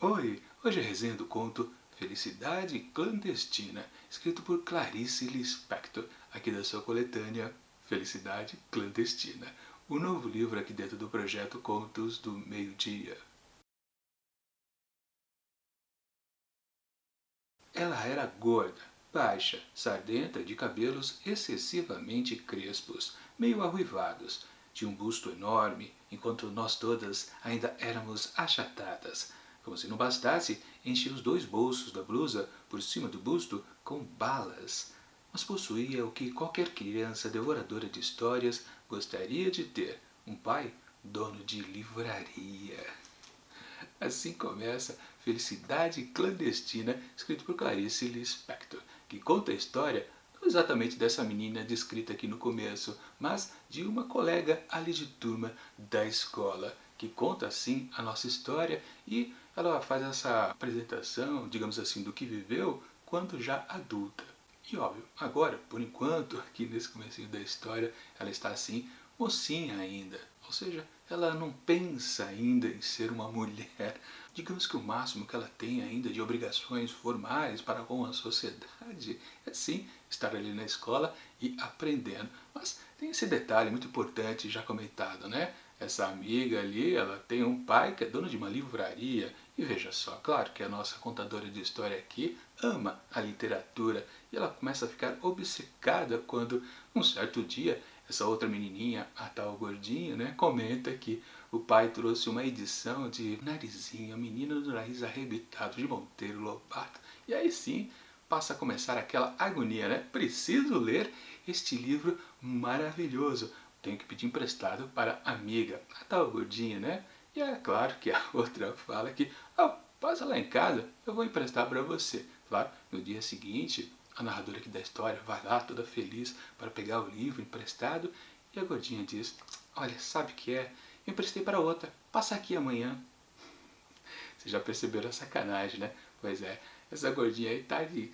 Oi, hoje é a resenha do conto Felicidade Clandestina, escrito por Clarice Lispector, aqui da sua coletânea Felicidade Clandestina, o novo livro aqui dentro do projeto Contos do Meio-Dia. Ela era gorda, baixa, sardenta, de cabelos excessivamente crespos, meio arruivados. Tinha um busto enorme, enquanto nós todas ainda éramos achatadas. Como se não bastasse, enchia os dois bolsos da blusa, por cima do busto, com balas. Mas possuía o que qualquer criança devoradora de histórias gostaria de ter: um pai dono de livraria. Assim começa Felicidade Clandestina, escrito por Clarice Lispector, que conta a história não exatamente dessa menina descrita aqui no começo, mas de uma colega ali de turma da escola, que conta assim a nossa história e ela faz essa apresentação, digamos assim, do que viveu quando já adulta. E óbvio, agora, por enquanto, aqui nesse comecinho da história, ela está assim, mocinha ainda. Ou seja, ela não pensa ainda em ser uma mulher. Digamos que o máximo que ela tem ainda de obrigações formais para com a sociedade é sim estar ali na escola e aprendendo. Mas tem esse detalhe muito importante já comentado, né? Essa amiga ali, ela tem um pai que é dono de uma livraria. E veja só, claro que a nossa contadora de história aqui ama a literatura e ela começa a ficar obcecada quando, um certo dia, essa outra menininha, a tal gordinha, né, comenta que o pai trouxe uma edição de Narizinho, a menina do nariz arrebitado, de Monteiro Lobato. E aí sim, passa a começar aquela agonia, né? Preciso ler este livro maravilhoso. Tenho que pedir emprestado para a amiga, a tal gordinha, né? E é claro que a outra fala que, passa lá em casa, eu vou emprestar para você. Claro, no dia seguinte, a narradora aqui da história vai lá toda feliz para pegar o livro emprestado e a gordinha diz: olha, sabe o que é? Eu emprestei para outra, passa aqui amanhã. Vocês já perceberam a sacanagem, né? Pois é, essa gordinha aí tá de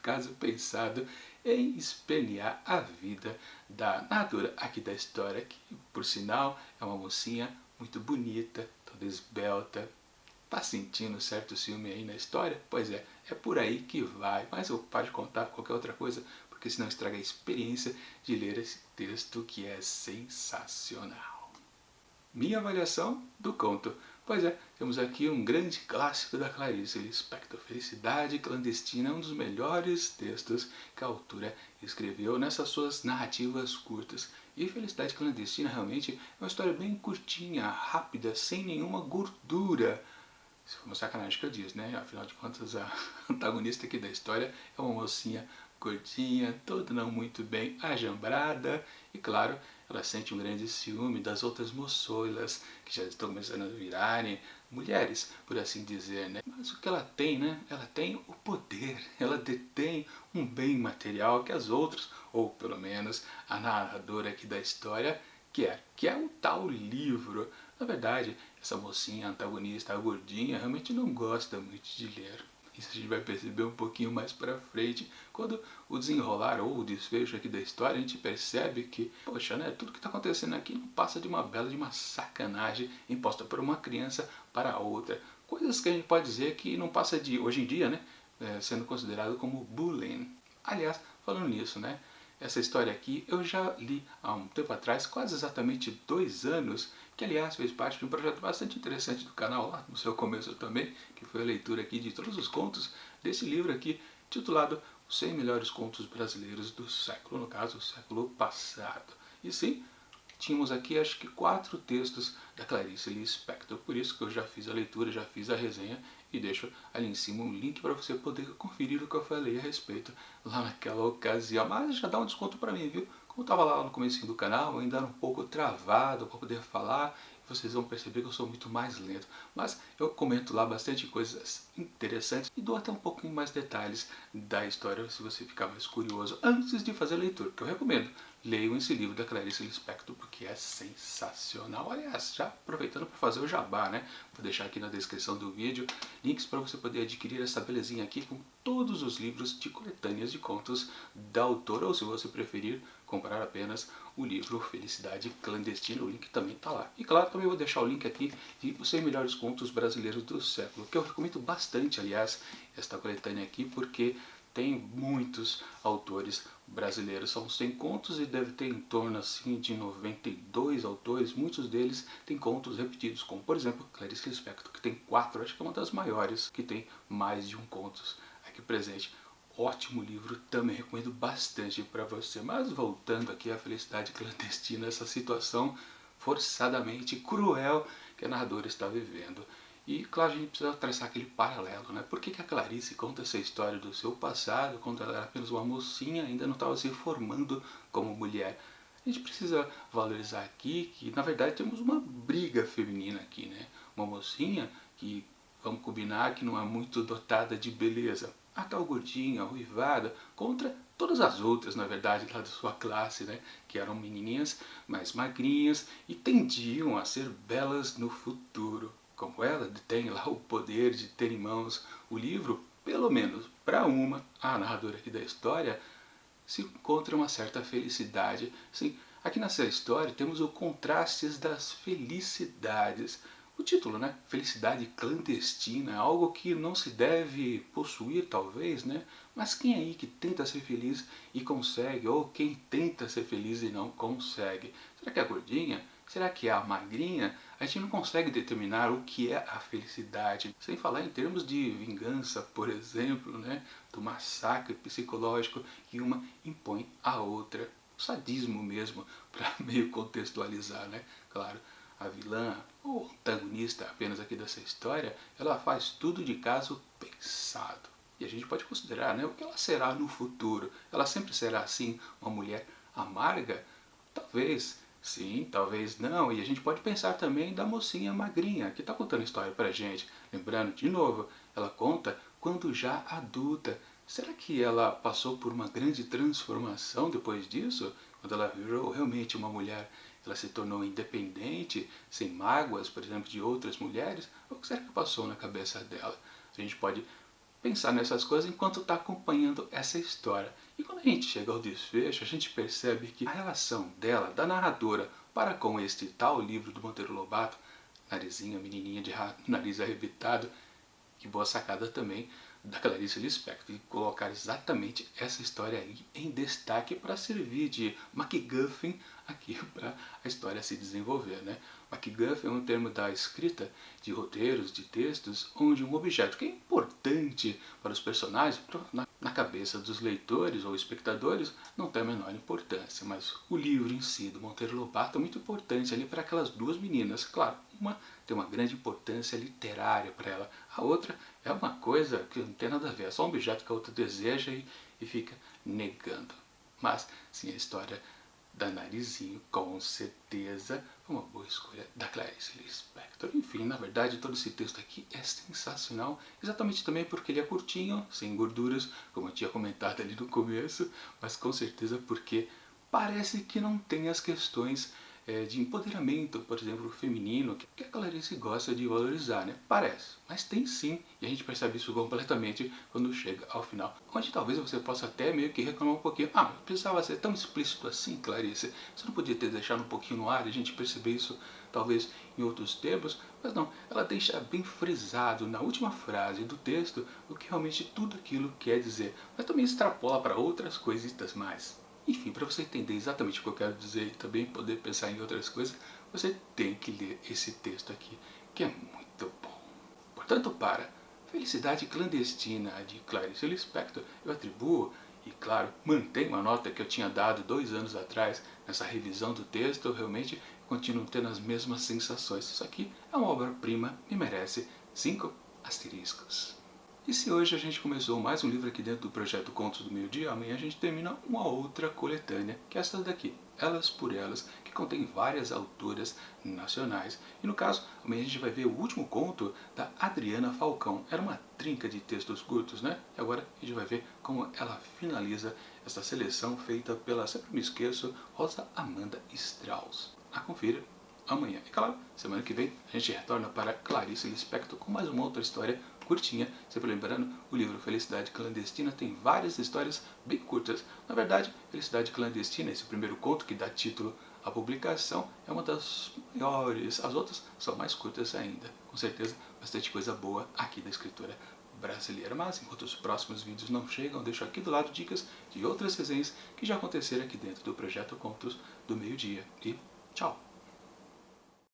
caso pensado em espernear a vida da narradora aqui da história, que por sinal é uma mocinha muito bonita, toda esbelta. Tá sentindo certo ciúme aí na história? Pois é por aí que vai. Mas eu paro de contar qualquer outra coisa, porque senão estraga a experiência de ler esse texto que é sensacional. Minha avaliação do conto. Pois é, temos aqui um grande clássico da Clarice Lispector. Felicidade Clandestina é um dos melhores textos que a autora escreveu nessas suas narrativas curtas. E Felicidade Clandestina realmente é uma história bem curtinha, rápida, sem nenhuma gordura. Isso foi uma sacanagem que eu disse, né? Afinal de contas, a antagonista aqui da história é uma mocinha gordinha, toda não muito bem ajambrada. E claro, ela sente um grande ciúme das outras moçoilas, que já estão começando a virarem mulheres, por assim dizer, né? Mas o que ela tem, né? Ela tem o poder, ela detém um bem material que as outras, ou pelo menos a narradora aqui da história, que é o tal livro. Na verdade, essa mocinha antagonista, a gordinha, realmente não gosta muito de ler. Isso a gente vai perceber um pouquinho mais pra frente, quando o desenrolar ou o desfecho aqui da história, a gente percebe que, poxa, né, tudo que está acontecendo aqui não passa de uma sacanagem imposta por uma criança para outra. Coisas que a gente pode dizer que não passa de, hoje em dia, né, sendo considerado como bullying. Aliás, falando nisso, né, essa história aqui eu já li há um tempo atrás, quase exatamente 2 anos, que aliás fez parte de um projeto bastante interessante do canal, lá no seu começo também, que foi a leitura aqui de todos os contos desse livro aqui, titulado Os 100 Melhores Contos Brasileiros do Século, no caso, o século passado. E sim, tínhamos aqui acho que 4 textos da Clarice Lispector, por isso que eu já fiz a leitura, já fiz a resenha e deixo ali em cima um link para você poder conferir o que eu falei a respeito lá naquela ocasião. Mas já dá um desconto para mim, viu? Como eu estava lá no começo do canal, eu ainda era um pouco travado para poder falar, vocês vão perceber que eu sou muito mais lento. Mas eu comento lá bastante coisas interessantes e dou até um pouquinho mais detalhes da história, se você ficar mais curioso, antes de fazer a leitura, que eu recomendo. leiam esse livro da Clarice Lispector, porque é sensacional. Aliás, já aproveitando para fazer o jabá, né? Vou deixar aqui na descrição do vídeo links para você poder adquirir essa belezinha aqui com todos os livros de coletâneas de contos da autora, ou se você preferir, comprar apenas o livro Felicidade Clandestina, o link também está lá. E claro, também vou deixar o link aqui de os 100 melhores contos brasileiros do século, que eu recomendo bastante, aliás, esta coletânea aqui, porque tem muitos autores brasileiros. São 100 contos e deve ter em torno assim de 92 autores. Muitos deles têm contos repetidos, como por exemplo Clarice Lispector, que tem 4, acho que é uma das maiores, que tem mais de um contos aqui presente. Ótimo livro, também recomendo bastante para você. Mas voltando aqui à Felicidade Clandestina, essa situação forçadamente cruel que a narradora está vivendo. E claro, a gente precisa traçar aquele paralelo, né? Por que a Clarice conta essa história do seu passado, quando ela era apenas uma mocinha, ainda não estava se formando como mulher? A gente precisa valorizar aqui que, na verdade, temos uma briga feminina aqui, né? Uma mocinha que, vamos combinar, que não é muito dotada de beleza. A tal gordinha, ruivada, contra todas as outras, na verdade, lá da sua classe, né? Que eram menininhas mais magrinhas e tendiam a ser belas no futuro. Como ela tem lá o poder de ter em mãos o livro, pelo menos para uma, a narradora aqui da história, se encontra uma certa felicidade. Sim, aqui nessa história temos o contrastes das felicidades. O título, né? Felicidade clandestina, algo que não se deve possuir, talvez, né? Mas quem aí que tenta ser feliz e consegue? Ou quem tenta ser feliz e não consegue? Será que é a gordinha? Será que é a magrinha? A gente não consegue determinar o que é a felicidade. Sem falar em termos de vingança, por exemplo, né? Do massacre psicológico que uma impõe à outra. O sadismo mesmo, para meio contextualizar, né? Claro, a vilã, ou antagonista apenas aqui dessa história, ela faz tudo de caso pensado. E a gente pode considerar, né, o que ela será no futuro. Ela sempre será assim, uma mulher amarga? Talvez sim, talvez não. E a gente pode pensar também da mocinha magrinha que está contando a história pra gente. Lembrando, de novo, ela conta quando já adulta. Será que ela passou por uma grande transformação depois disso? Quando ela virou realmente uma mulher, ela se tornou independente, sem mágoas, por exemplo, de outras mulheres? O que será que passou na cabeça dela? A gente pode pensar nessas coisas enquanto está acompanhando essa história. E quando a gente chega ao desfecho, a gente percebe que a relação dela, da narradora, para com este tal livro do Monteiro Lobato, Narizinha, menininha de nariz arrebitado, que boa sacada também da Clarice Lispector, de colocar exatamente essa história aí em destaque para servir de MacGuffin aqui para a história se desenvolver, né? MacGuffin é um termo da escrita de roteiros, de textos, onde um objeto que é importante para os personagens, na cabeça dos leitores ou espectadores, não tem a menor importância, mas o livro em si do Monteiro Lobato é muito importante ali para aquelas duas meninas. Claro, uma tem uma grande importância literária para ela, a outra é uma coisa que não tem nada a ver, é só um objeto que a outra deseja e fica negando. Mas, sim, a história da Narizinho, com certeza, foi uma boa escolha da Clarice Lispector. Enfim, na verdade, todo esse texto aqui é sensacional, exatamente também porque ele é curtinho, sem gorduras, como eu tinha comentado ali no começo, mas com certeza porque parece que não tem as questões de empoderamento, por exemplo, feminino, que a Clarice gosta de valorizar, né? Parece, mas tem sim, e a gente percebe isso completamente quando chega ao final. Onde talvez você possa até meio que reclamar um pouquinho, não precisava ser tão explícito assim, Clarice, você não podia ter deixado um pouquinho no ar e a gente perceber isso talvez em outros termos, mas não, ela deixa bem frisado na última frase do texto o que realmente tudo aquilo quer dizer, mas também extrapola para outras coisitas mais. Enfim, para você entender exatamente o que eu quero dizer e também poder pensar em outras coisas, você tem que ler esse texto aqui, que é muito bom. Portanto, para Felicidade Clandestina de Clarice Lispector, eu atribuo, e claro, mantenho a nota que eu tinha dado 2 anos atrás nessa revisão do texto, eu realmente continuo tendo as mesmas sensações. Isso aqui é uma obra-prima e merece 5 asteriscos. E se hoje a gente começou mais um livro aqui dentro do projeto Contos do Meio Dia, amanhã a gente termina uma outra coletânea, que é essa daqui, Elas por Elas, que contém várias autoras nacionais. E no caso, amanhã a gente vai ver o último conto da Adriana Falcão. Era uma trinca de textos curtos, né? E agora a gente vai ver como ela finaliza essa seleção feita pela, sempre me esqueço, Rosa Amanda Strauss. A conferir amanhã. E claro, semana que vem a gente retorna para Clarice Lispector com mais uma outra história curtinha. Sempre lembrando, o livro Felicidade Clandestina tem várias histórias bem curtas. Na verdade, Felicidade Clandestina, esse primeiro conto que dá título à publicação, é uma das maiores. As outras são mais curtas ainda. Com certeza, bastante coisa boa aqui da escritora brasileira. Mas enquanto os próximos vídeos não chegam, deixo aqui do lado dicas de outras resenhas que já aconteceram aqui dentro do projeto Contos do Meio-Dia. E tchau!